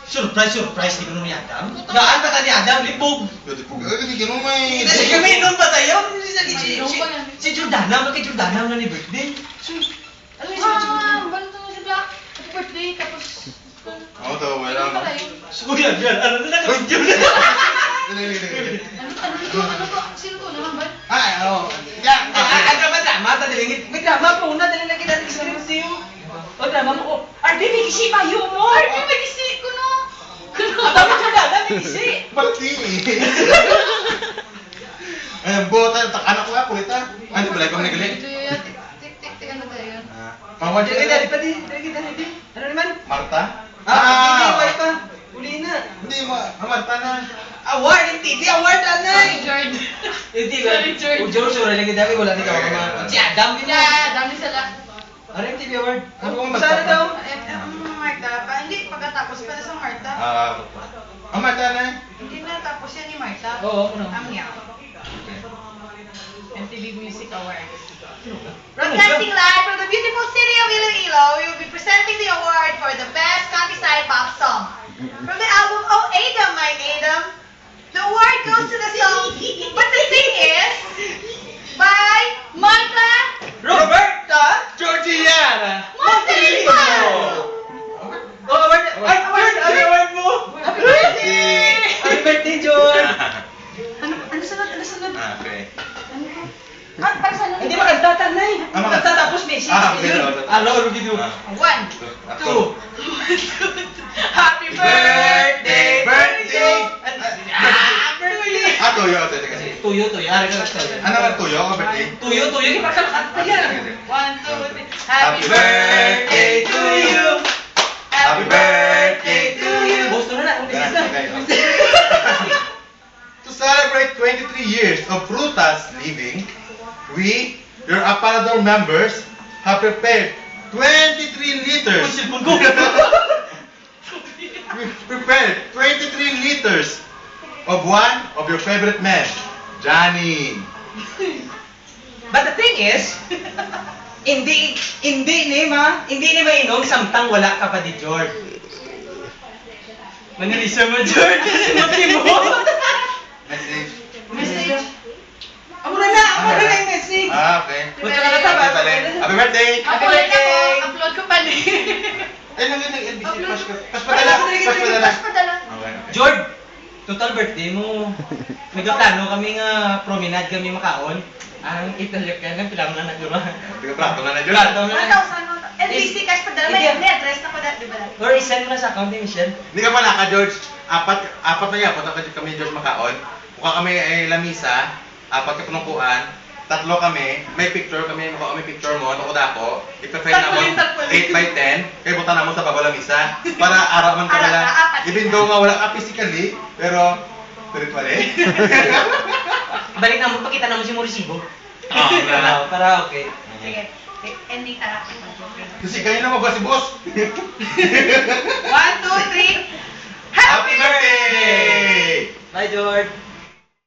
Surprise, di ko naman Adam. Gaan pa ka ni Adam, libog. Hindi ka may... Kasi kami noon pa tayo. Si Jordana, bakit Jordana ang ni birthday? Ano yung si Jordana? Balito mo si Black. Happy birthday, tapos... Oo, tawa mo lang. Yan. Ano na naka-video na? Ano to? Sino to? Naman ba? Ay, oo. Yan. Drama, tadilingit. May drama po na, dali lagi natin sa review. O, drama mo ko. Ardi, may kisi pa yun mo. Ardi, may kisi ko no. Abang Jordana, may kisi. Pati. Buta, anak ko nga, kulit ah. Ano pala, ikaw nagaling? Tik, ano tayo yun? Mawad Dali, ka dali. Ano naman? Marta? Hindi, wala pa. Uli na. Hindi, Marta na. Award, yung TV award, anay. George. Yung TV, George, wala lagi dami, wala ni ka. Si Adam, din na. Dami sila. Ano yung TV award? Ano kung Sana daw? Marta, hindi pagkatapos pala sa Marta. Marta na. Hindi na tapos yan ni Marta. Oo, ano? Ang yaw. MTV Music Awards. Broadcasting live from the beautiful city of Iloilo, we will be presenting the award for the best countryside pop song. From the album Oh Adam, My Adam, the award goes to the song But the Thing Is by Marta Roberta Georgiana Montalito. Oh, award! Ay, award mo! Happy birthday! Happy birthday, George! Ano sunod? Okay. Para saan? Hindi makanta, tanay! Makanta. Makanta tapos Messi. Okay. Ano, Rudy, do? 1, 2. Happy birthday! Birthday! Birthday! Tuyo. Kasi. Tuyo. Ari ka gusto. Ano nga tuyo? O birthday? Tuyo. Hindi pa kalakanta yan. 1, 2, 3. Happy birthday to you. Happy birthday to you. Gusto na. To celebrate 23 years of Frutas living, we, your Aparador members, have prepared 23 liters. Silpon ko. We prepared 23 liters of one of your favorite men, Johnny. But the thing is, hindi ni mainom samtang wala ka pa di George. Manalisa mo, George. Sinabi mo. Message. Message. Amo na yung message. Okay. Punta na ka ba? Happy birthday! Happy birthday! Upload ko pa din. NBC. Pas padala. Okay. George, total birthday mo. Nagplano kami nga promenade kami makaon. Ang italyak ka na, pila mo na nagdura. Tiga plato na dyan. Plato na. NBC cash padala. May address na ko di ba? Or isend mo na sa account ni Michelle. Hindi ka pala ka, George. Apat na yapon kami, George, makaon. Mukha kami ay lamisa. 4 ka panungkuan. 3 kami. May picture kami. Mukha kami picture mo. Ako dako. Ipa-file na mo 8x10. Kaya punta na mo sa bago lamisa. Para araw man ka wala. Even though nga wala ka physically. Pero, spiritually. Balik na mo, pakita na mo si Morisibo. Wala. Para okay. Sige. Ending na. Kasi kayo na magwa si boss. 1, 2, 3. Happy birthday! Bye, George.